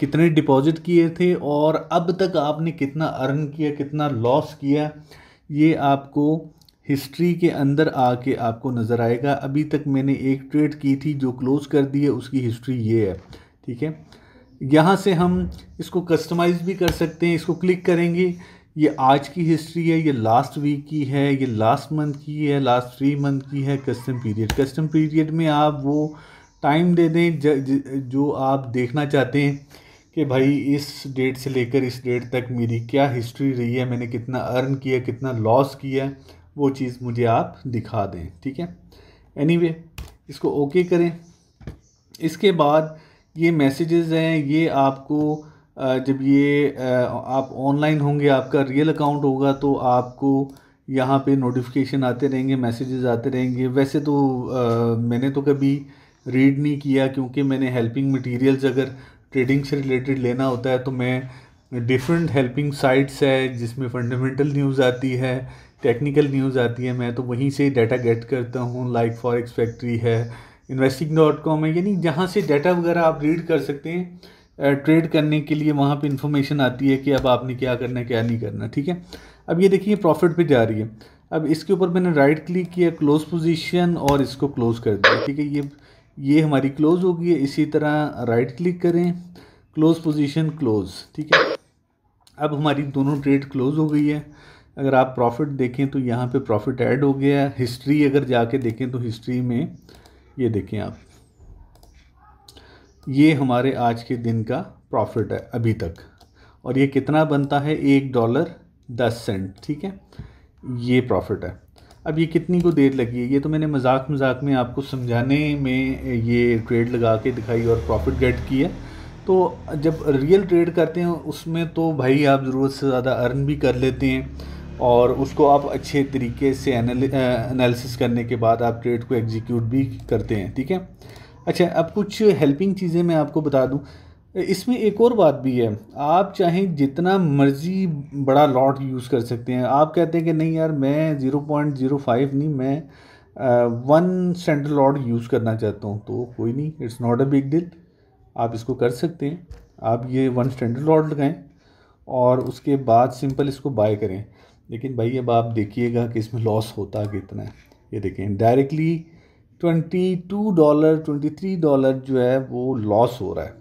कितने डिपॉजिट किए थे और अब तक आपने कितना अर्न किया, कितना लॉस किया, ये आपको हिस्ट्री के अंदर आके आपको नज़र आएगा। अभी तक मैंने एक ट्रेड की थी जो क्लोज कर दी है, उसकी हिस्ट्री ये है। ठीक है, यहाँ से हम इसको कस्टमाइज़ भी कर सकते हैं। इसको क्लिक करेंगे, ये आज की हिस्ट्री है, ये लास्ट वीक की है, ये लास्ट मंथ की है, लास्ट 3 मंथ की है। कस्टम पीरियड में आप वो टाइम दे दें जो आप देखना चाहते हैं कि भाई इस डेट से लेकर इस डेट तक मेरी क्या हिस्ट्री रही है, मैंने कितना अर्न किया, कितना लॉस किया, वो चीज़ मुझे आप दिखा दें। ठीक है, एनीवे इसको ओके करें। इसके बाद ये मैसेजेस हैं, ये आपको जब ये आप ऑनलाइन होंगे, आपका रियल अकाउंट होगा तो आपको यहाँ पे नोटिफिकेशन आते रहेंगे, मैसेजेस आते रहेंगे। वैसे तो मैंने तो कभी रीड नहीं किया, क्योंकि मैंने हेल्पिंग मटेरियल्स अगर ट्रेडिंग से रिलेटेड लेना होता है तो मैं डिफरेंट हेल्पिंग साइट्स है जिसमें फंडामेंटल न्यूज़ आती है, टेक्निकल न्यूज़ आती है, मैं तो वहीं से डाटा गेट करता हूँ। लाइक फॉरेक्स फैक्ट्री है, investing.com है, यानी जहाँ से डाटा वगैरह आप रीड कर सकते हैं ट्रेड करने के लिए। वहाँ पे इन्फॉर्मेशन आती है कि अब आपने क्या करना है, क्या नहीं करना। ठीक है, अब ये देखिए प्रॉफिट पे जा रही है। अब इसके ऊपर मैंने राइट क्लिक किया, क्लोज पोजीशन, और इसको क्लोज कर दिया। ठीक है, ये हमारी क्लोज हो गई है। इसी तरह राइट क्लिक करें, क्लोज पोजीशन, क्लोज। ठीक है, अब हमारी दोनों ट्रेड क्लोज हो गई है। अगर आप प्रॉफिट देखें तो यहाँ पे प्रॉफिट ऐड हो गया है। हिस्ट्री अगर जाके देखें तो हिस्ट्री में ये देखें आप, ये हमारे आज के दिन का प्रॉफिट है अभी तक, और ये कितना बनता है, $1.10। ठीक है, ये प्रॉफिट है। अब ये कितनी को देर लगी है, ये तो मैंने मजाक में आपको समझाने में ये ट्रेड लगा के दिखाई और प्रॉफिट गेट किया। तो जब रियल ट्रेड करते हैं उसमें तो भाई आप ज़रूरत से ज़्यादा अर्न भी कर लेते हैं और उसको आप अच्छे तरीके से एनालिसिस करने के बाद आप ट्रेड को एग्जीक्यूट भी करते हैं। ठीक है, अच्छा अब कुछ हेल्पिंग चीज़ें मैं आपको बता दूं। इसमें एक और बात भी है, आप चाहें जितना मर्ज़ी बड़ा लॉट यूज़ कर सकते हैं। आप कहते हैं कि नहीं यार मैं 0.05 नहीं, मैं 1 स्टैंडर्ड लॉट यूज़ करना चाहता हूँ, तो कोई नहीं, it's not a big deal. आप इसको कर सकते हैं। आप ये 1 स्टैंडर्ड लॉट लगाएं और उसके बाद सिंपल इसको बाय करें। लेकिन भाई अब आप देखिएगा कि इसमें लॉस होता कितना है। ये देखें डायरेक्टली $22 $23 जो है वो लॉस हो रहा है।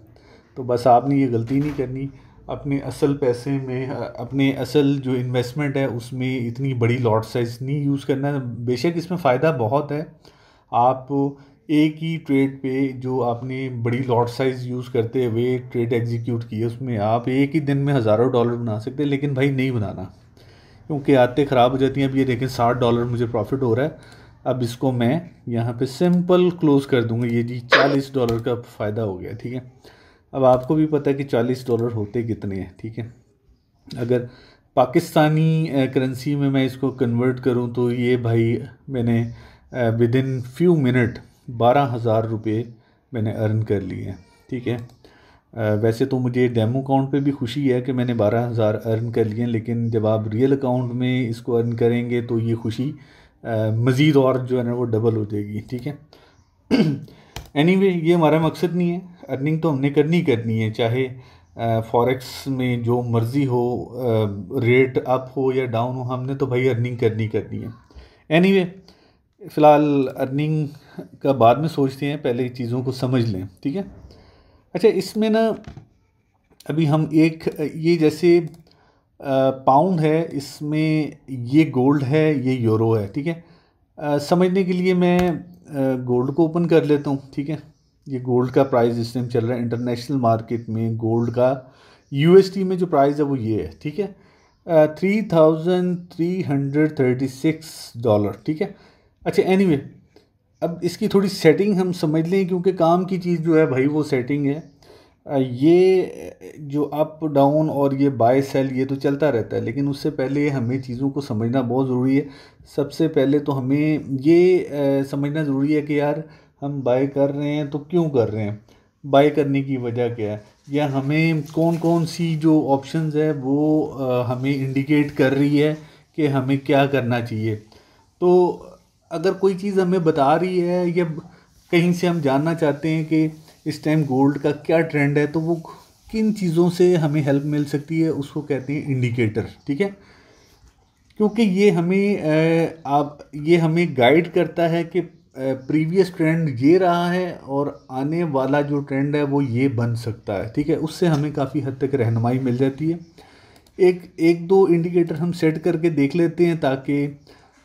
तो बस आपने ये गलती नहीं करनी, अपने असल पैसे में, अपने असल जो इन्वेस्टमेंट है उसमें इतनी बड़ी लॉट साइज़ नहीं यूज़ करना है। बेशक इसमें फ़ायदा बहुत है, आप एक ही ट्रेड पे जो आपने बड़ी लॉट साइज़ यूज़ करते हुए ट्रेड एग्जीक्यूट की है उसमें आप एक ही दिन में हज़ारों डॉलर बना सकते हैं। लेकिन भाई नहीं बनाना, क्योंकि आदतें ख़राब हो जाती हैं। अब ये देखें $60 मुझे प्रॉफिट हो रहा है। अब इसको मैं यहाँ पे सिंपल क्लोज़ कर दूँगा। ये जी $40 का फ़ायदा हो गया, ठीक है। अब आपको भी पता है कि $40 होते कितने हैं, ठीक है। अगर पाकिस्तानी करेंसी में मैं इसको कन्वर्ट करूं तो ये भाई मैंने विद इन फ्यू मिनट 12,000 रुपये मैंने अर्न कर लिए हैं, ठीक है। वैसे तो मुझे डेमो अकाउंट पे भी खुशी है कि मैंने 12,000 अर्न कर लिए हैं, लेकिन जब आप रियल अकाउंट में इसको अर्न करेंगे तो ये खुशी मज़ीद और जो है ना वो डबल हो जाएगी, ठीक है। एनीवे ये हमारा मकसद नहीं है, अर्निंग तो हमने करनी है, चाहे फॉरेक्स में जो मर्ज़ी हो, रेट अप हो या डाउन हो, हमने तो भाई अर्निंग करनी है। एनीवे फ़िलहाल अर्निंग का बाद में सोचते हैं, पहले चीज़ों को समझ लें, ठीक है। अच्छा, इसमें ना अभी हम ये जैसे पाउंड है, इसमें ये गोल्ड है, ये यूरो है, ठीक है। समझने के लिए मैं गोल्ड को ओपन कर लेता हूँ, ठीक है। ये गोल्ड का प्राइस इस टाइम चल रहा है इंटरनेशनल मार्केट में। गोल्ड का USD में जो प्राइस है वो ये है, ठीक है, $3,336, ठीक है। अच्छा एनीवे अब इसकी थोड़ी सेटिंग हम समझ लें, क्योंकि काम की चीज़ जो है भाई वो सेटिंग है। ये जो अप डाउन और ये बाय सेल ये तो चलता रहता है, लेकिन उससे पहले हमें चीज़ों को समझना बहुत ज़रूरी है। सबसे पहले तो हमें ये समझना ज़रूरी है कि यार हम बाय कर रहे हैं तो क्यों कर रहे हैं, बाय करने की वजह क्या है, या हमें कौन कौन सी जो ऑप्शंस है वो हमें इंडिकेट कर रही है कि हमें क्या करना चाहिए। तो अगर कोई चीज़ हमें बता रही है या कहीं से हम जानना चाहते हैं कि इस टाइम गोल्ड का क्या ट्रेंड है, तो वो किन चीज़ों से हमें हेल्प मिल सकती है, उसको कहते हैं इंडिकेटर, ठीक है। क्योंकि ये हमें गाइड करता है कि प्रीवियस ट्रेंड ये रहा है और आने वाला जो ट्रेंड है वो ये बन सकता है, ठीक है। उससे हमें काफ़ी हद तक रहनुमाई मिल जाती है। एक दो इंडिकेटर हम सेट करके देख लेते हैं ताकि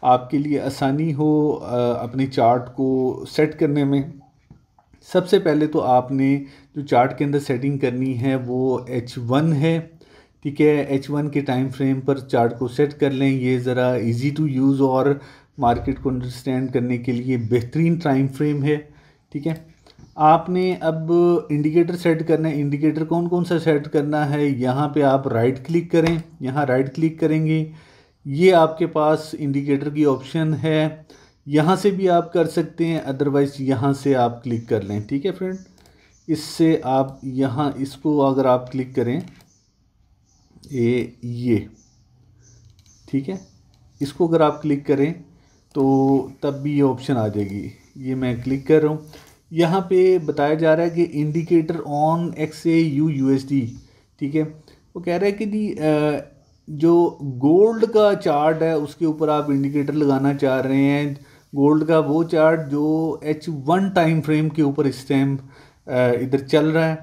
आपके लिए आसानी हो अपने चार्ट को सेट करने में। सबसे पहले तो आपने जो चार्ट के अंदर सेटिंग करनी है वो H1 है, ठीक है। H1 के टाइम फ्रेम पर चार्ट को सेट कर लें। ये ज़रा इजी टू यूज़ और मार्केट को अंडरस्टैंड करने के लिए बेहतरीन टाइम फ्रेम है, ठीक है। आपने अब इंडिकेटर सेट करना है। इंडिकेटर कौन कौन सा सेट करना है, यहाँ पे आप राइट क्लिक करें। यहाँ राइट क्लिक करेंगे, ये आपके पास इंडिकेटर की ऑप्शन है। यहाँ से भी आप कर सकते हैं, अदरवाइज़ यहाँ से आप क्लिक कर लें, ठीक है फ्रेंड। इससे आप यहाँ इसको अगर आप क्लिक करें ये ठीक है, इसको अगर आप क्लिक करें तो तब भी ये ऑप्शन आ जाएगी। ये मैं क्लिक कर रहा हूँ, यहाँ पे बताया जा रहा है कि इंडिकेटर ऑन XAU USD, ठीक है। वो कह रहा है कि जी जो गोल्ड का चार्ट है उसके ऊपर आप इंडिकेटर लगाना चाह रहे हैं। गोल्ड का वो चार्ट जो H1 टाइम फ्रेम के ऊपर इस टाइम इधर चल रहा है,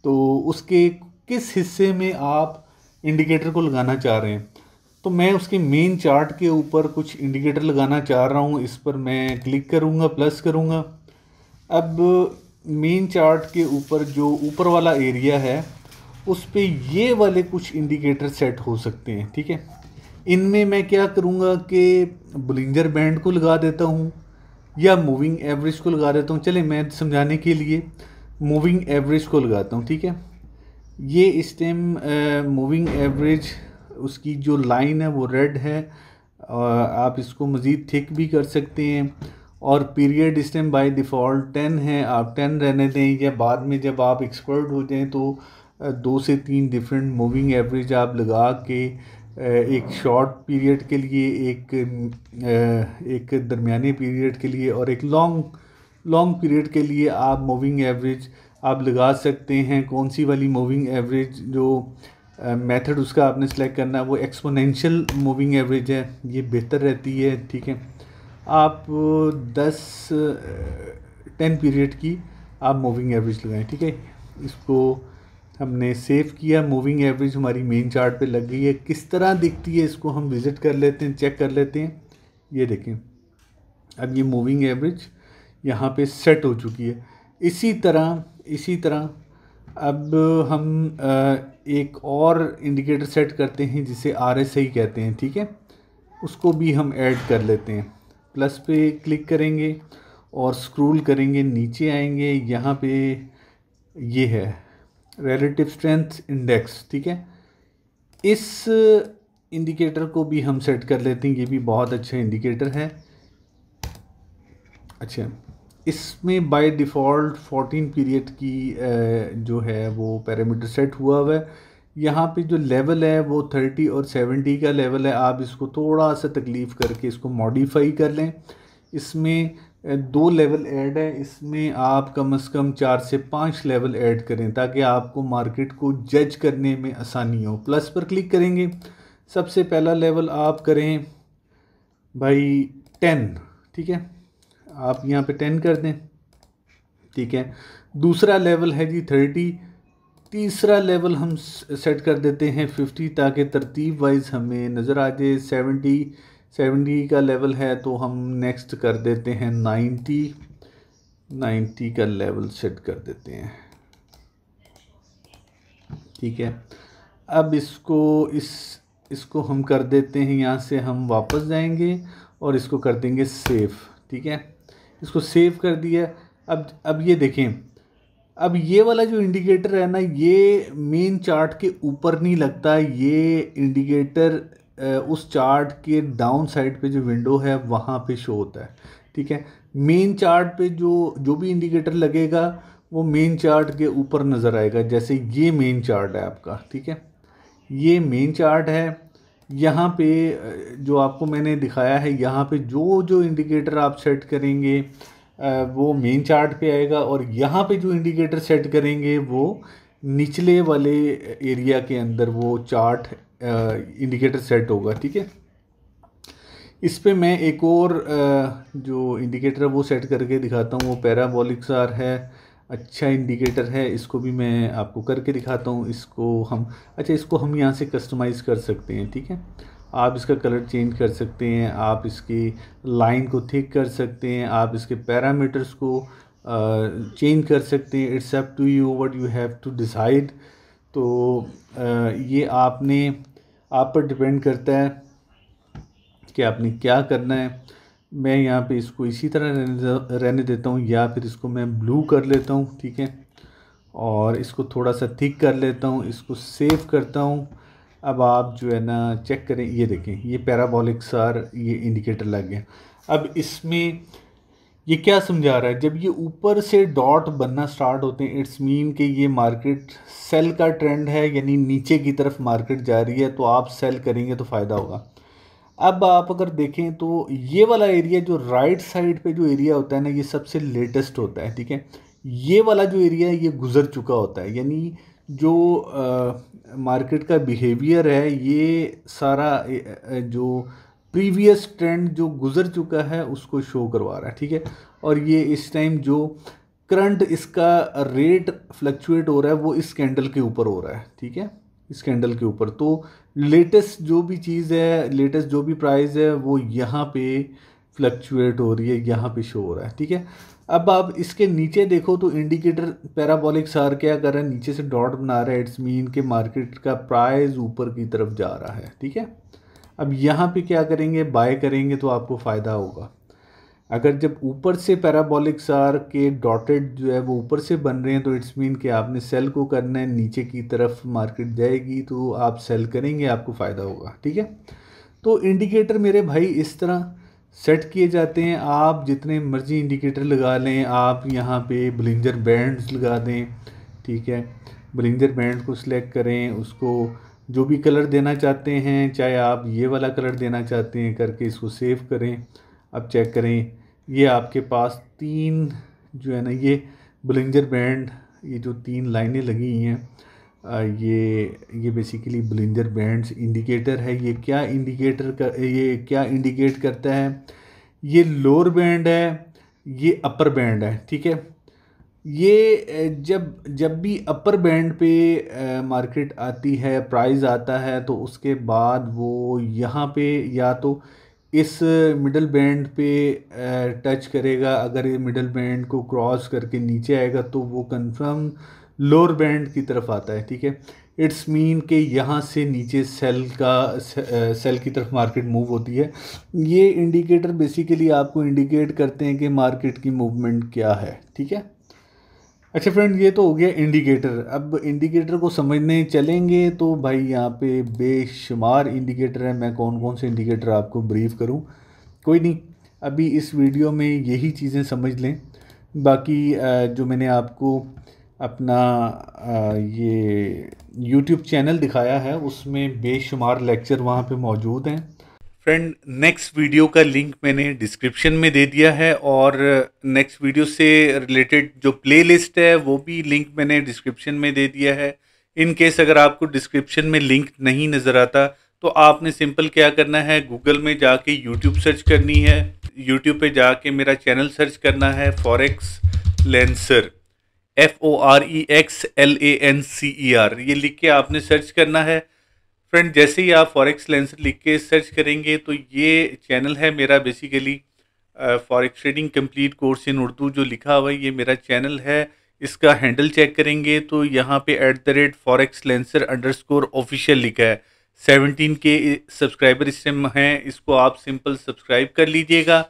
तो उसके किस हिस्से में आप इंडिकेटर को लगाना चाह रहे हैं। तो मैं उसके मेन चार्ट के ऊपर कुछ इंडिकेटर लगाना चाह रहा हूँ। इस पर मैं क्लिक करूँगा, प्लस करूँगा। अब मेन चार्ट के ऊपर जो ऊपर वाला एरिया है उस पे ये वाले कुछ इंडिकेटर सेट हो सकते हैं, ठीक है। इनमें मैं क्या करूँगा कि बोलिंजर बैंड को लगा देता हूँ या मूविंग एवरेज को लगा देता हूँ। चले मैं समझाने के लिए मूविंग एवरेज को लगाता हूँ, ठीक है। ये इस टाइम मूविंग एवरेज उसकी जो लाइन है वो रेड है, आप इसको मज़ीद थिक भी कर सकते हैं। और पीरियड इस टाइम बाय डिफ़ॉल्ट 10 है, आप 10 रहने दें, या बाद में जब आप एक्सपर्ट हो जाएं तो 2 से 3 डिफरेंट मूविंग एवरेज आप लगा के एक शॉर्ट पीरियड के लिए, एक दरमियाने पीरियड के लिए और एक लॉन्ग पीरियड के लिए आप मूविंग एवरेज आप लगा सकते हैं। कौन सी वाली मूविंग एवरेज जो मेथड उसका आपने सेलेक्ट करना है वो एक्सपोनेंशियल मूविंग एवरेज है, ये बेहतर रहती है। ठीक है, आप 10 पीरियड की आप मूविंग एवरेज लगाएं। ठीक है, इसको हमने सेव किया, मूविंग एवरेज हमारी मेन चार्ट पे लग गई है। किस तरह दिखती है इसको हम विज़िट कर लेते हैं, चेक कर लेते हैं। ये देखें, अब ये मूविंग एवरेज यहाँ पे सेट हो चुकी है। इसी तरह अब हम एक और इंडिकेटर सेट करते हैं जिसे RSI कहते हैं। ठीक है, उसको भी हम ऐड कर लेते हैं। प्लस पे क्लिक करेंगे और स्क्रॉल करेंगे, नीचे आएंगे, यहाँ पे ये है रिलेटिव स्ट्रेंथ इंडेक्स। ठीक है, इस इंडिकेटर को भी हम सेट कर लेते हैं, ये भी बहुत अच्छा इंडिकेटर है। अच्छा, इसमें बाय डिफ़ॉल्ट 14 पीरियड की जो है वो पैरामीटर सेट हुआ है। यहाँ पे जो लेवल है वो 30 और 70 का लेवल है। आप इसको थोड़ा सा तकलीफ़ करके इसको मॉडिफाई कर लें। इसमें 2 लेवल ऐड है, इसमें आप कम से कम 4 से 5 लेवल ऐड करें ताकि आपको मार्केट को जज करने में आसानी हो। प्लस पर क्लिक करेंगे, सबसे पहला लेवल आप करें भाई 10। ठीक है, आप यहाँ पे 10 कर दें। ठीक है, दूसरा लेवल है जी 30, तीसरा लेवल हम सेट कर देते हैं 50 ताकि तरतीब वाइज हमें नज़र आ जाए। 70 का लेवल है तो हम नेक्स्ट कर देते हैं 90 का लेवल सेट कर देते हैं। ठीक है, अब इसको हम कर देते हैं, यहाँ से हम वापस जाएंगे और इसको कर देंगे सेव। ठीक है, इसको सेव कर दिया। अब ये देखें, अब ये वाला जो इंडिकेटर है ना, ये मेन चार्ट के ऊपर नहीं लगता। ये इंडिकेटर उस चार्ट के डाउन साइड पे जो विंडो है वहाँ पे शो होता है। ठीक है, मेन चार्ट पे जो भी इंडिकेटर लगेगा वो मेन चार्ट के ऊपर नज़र आएगा। जैसे ये मेन चार्ट है आपका। ठीक है, ये मेन चार्ट है। यहाँ पे जो आपको मैंने दिखाया है, यहाँ पे जो इंडिकेटर आप सेट करेंगे वो मेन चार्ट पे आएगा, और यहाँ पे जो इंडिकेटर सेट करेंगे वो निचले वाले एरिया के अंदर वो चार्ट इंडिकेटर सेट होगा। ठीक है, इस पे मैं एक और जो इंडिकेटर है वो सेट करके दिखाता हूँ। वो पैराबोलिक सार है, अच्छा इंडिकेटर है, इसको भी मैं आपको करके दिखाता हूँ। इसको हम यहाँ से कस्टमाइज़ कर सकते हैं। ठीक है, आप इसका कलर चेंज कर सकते हैं, आप इसकी लाइन को थिक कर सकते हैं, आप इसके पैरामीटर्स को चेंज कर सकते हैं। It's up to you, what you have to decide. तो ये आप पर डिपेंड करता है कि आपने क्या करना है। मैं यहाँ पे इसको इसी तरह रहने देता हूँ, या फिर इसको मैं ब्लू कर लेता हूँ। ठीक है, और इसको थोड़ा सा थिक कर लेता हूँ, इसको सेव करता हूँ। अब आप जो है ना चेक करें, ये देखें, ये पैराबोलिक सार ये इंडिकेटर लग गया। अब इसमें ये क्या समझा रहा है, जब ये ऊपर से डॉट बनना स्टार्ट होते हैं, इट्स मीन कि ये मार्केट सेल का ट्रेंड है, यानी नीचे की तरफ मार्केट जा रही है, तो आप सेल करेंगे तो फ़ायदा होगा। अब आप अगर देखें तो ये वाला एरिया जो राइट साइड पे जो एरिया होता है ना, ये सबसे लेटेस्ट होता है। ठीक है, ये वाला जो एरिया है ये गुजर चुका होता है, यानी जो मार्केट का बिहेवियर है ये सारा जो प्रीवियस ट्रेंड जो गुजर चुका है उसको शो करवा रहा है। ठीक है, और ये इस टाइम जो करंट इसका रेट फ्लक्चुएट हो रहा है वो इस कैंडल के ऊपर हो रहा है। ठीक है, इस कैंडल के ऊपर, तो लेटेस्ट जो भी चीज़ है, लेटेस्ट जो भी प्राइस है वो यहाँ पे फ्लक्चुएट हो रही है, यहाँ पे शो हो रहा है। ठीक है, अब आप इसके नीचे देखो तो इंडिकेटर पैराबोलिक सार क्या कर रहा है, नीचे से डॉट बना रहा है। इट्स मीन के मार्केट का प्राइस ऊपर की तरफ जा रहा है। ठीक है, अब यहाँ पे क्या करेंगे, बाय करेंगे तो आपको फ़ायदा होगा। अगर जब ऊपर से पैराबोलिक सार के डॉटेड जो है वो ऊपर से बन रहे हैं तो इट्स मीन कि आपने सेल को करना है, नीचे की तरफ मार्केट जाएगी तो आप सेल करेंगे, आपको फ़ायदा होगा। ठीक है, तो इंडिकेटर मेरे भाई इस तरह सेट किए जाते हैं। आप जितने मर्जी इंडिकेटर लगा लें, आप यहाँ पे बोलिंजर बैंड्स लगा दें। ठीक है, बोलिंजर बैंड को सिलेक्ट करें, उसको जो भी कलर देना चाहते हैं, चाहे आप ये वाला कलर देना चाहते हैं करके इसको सेव करें। अब चेक करें, ये आपके पास 3 जो है ना ये बोलिंजर बैंड ये जो 3 लाइनें लगी हुई हैं ये बेसिकली बोलिंजर बैंड्स इंडिकेटर है। ये क्या इंडिकेट करता है? ये लोअर बैंड है, ये अपर बैंड है, ठीक है। ये जब भी अपर बैंड पे मार्केट आती है, प्राइस आता है, तो उसके बाद वो यहाँ पे या तो इस मिडल बैंड पे टच करेगा। अगर ये मिडल बैंड को क्रॉस करके नीचे आएगा तो वो कंफर्म लोअर बैंड की तरफ आता है, ठीक है। इट्स मीन कि यहाँ से नीचे सेल की तरफ मार्केट मूव होती है। ये इंडिकेटर बेसिकली आपको इंडिकेट करते हैं कि मार्केट की मूवमेंट क्या है, ठीक है। अच्छा फ्रेंड, ये तो हो गया इंडिकेटर। अब इंडिकेटर को समझने चलेंगे तो भाई यहाँ पे बेशुमार इंडिकेटर है। मैं कौन कौन से इंडिकेटर आपको ब्रीफ करूँ, कोई नहीं, अभी इस वीडियो में यही चीज़ें समझ लें। बाकी जो मैंने आपको अपना ये YouTube चैनल दिखाया है उसमें बेशुमार लेक्चर वहाँ पे मौजूद हैं। फ्रेंड, नेक्स्ट वीडियो का लिंक मैंने डिस्क्रिप्शन में दे दिया है और नेक्स्ट वीडियो से रिलेटेड जो प्लेलिस्ट है वो भी लिंक मैंने डिस्क्रिप्शन में दे दिया है। इन केस अगर आपको डिस्क्रिप्शन में लिंक नहीं नज़र आता तो आपने सिंपल क्या करना है, गूगल में जाके यूट्यूब सर्च करनी है। यूट्यूब पे जाके मेरा चैनल सर्च करना है फॉरेक्स लेंसर, FOREXLANCER, ये लिख के आपने सर्च करना है। फ्रेंड, जैसे ही आप फॉरेक्स लेंसर लिख के सर्च करेंगे तो ये चैनल है मेरा, basically forex trading complete course in Urdu जो लिखा हुआ है ये मेरा चैनल है। इसका हैंडल चेक करेंगे तो यहाँ पे @forex_lencer_official लिखा है। 17 के सब्सक्राइबर इससे हैं, इसको आप सिंपल सब्सक्राइब कर लीजिएगा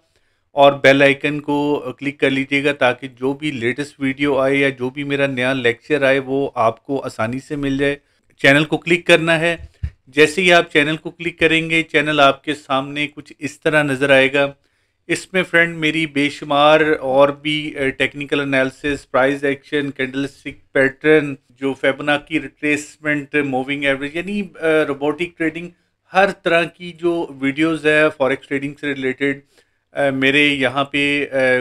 और बेल आइकन को क्लिक कर लीजिएगा ताकि जो भी लेटेस्ट वीडियो आए या जो भी मेरा नया लेक्चर आए वो आपको आसानी से मिल जाए। चैनल को क्लिक करना है। जैसे ही आप चैनल को क्लिक करेंगे चैनल आपके सामने कुछ इस तरह नज़र आएगा। इसमें फ्रेंड मेरी बेशुमार और भी technical analysis, price action, candlestick pattern, जो फिबोनाची रिट्रेसमेंट, मूविंग एवरेज, यानी रोबोटिक ट्रेडिंग, हर तरह की जो वीडियोस है फॉरेक्स ट्रेडिंग से रिलेटेड मेरे यहाँ पे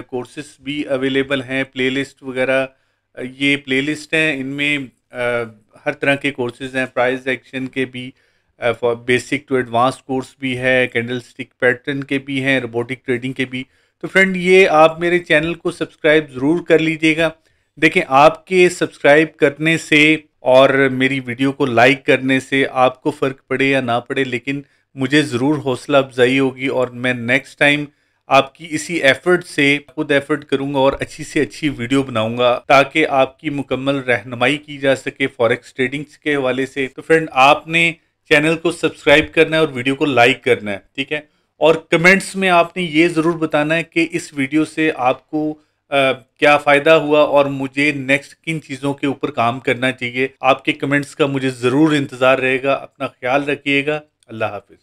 कोर्सेस भी अवेलेबल हैं। प्लेलिस्ट वगैरह ये प्लेलिस्ट हैं, इनमें हर तरह के कोर्सेज हैं। प्राइस एक्शन के भी, for basic to advance course भी है, कैंडलस्टिक पैटर्न के भी हैं, रोबोटिक ट्रेडिंग के भी। तो फ्रेंड, ये आप मेरे चैनल को सब्सक्राइब ज़रूर कर लीजिएगा। देखें, आपके सब्सक्राइब करने से और मेरी वीडियो को लाइक करने से आपको फ़र्क पड़े या ना पड़े, लेकिन मुझे ज़रूर हौसला अफजाई होगी और मैं नेक्स्ट टाइम आपकी इसी एफर्ट से खुद एफर्ट करूंगा और अच्छी से अच्छी वीडियो बनाऊंगा ताकि आपकी मुकम्मल रहनुमाई की जा सके फॉरेक्स ट्रेडिंग के हवाले से। तो फ्रेंड, आपने चैनल को सब्सक्राइब करना है और वीडियो को लाइक करना है, ठीक है। और कमेंट्स में आपने ये ज़रूर बताना है कि इस वीडियो से आपको क्या फ़ायदा हुआ और मुझे नेक्स्ट किन चीज़ों के ऊपर काम करना चाहिए। आपके कमेंट्स का मुझे ज़रूर इंतज़ार रहेगा। अपना ख्याल रखिएगा। अल्लाह हाफिज़।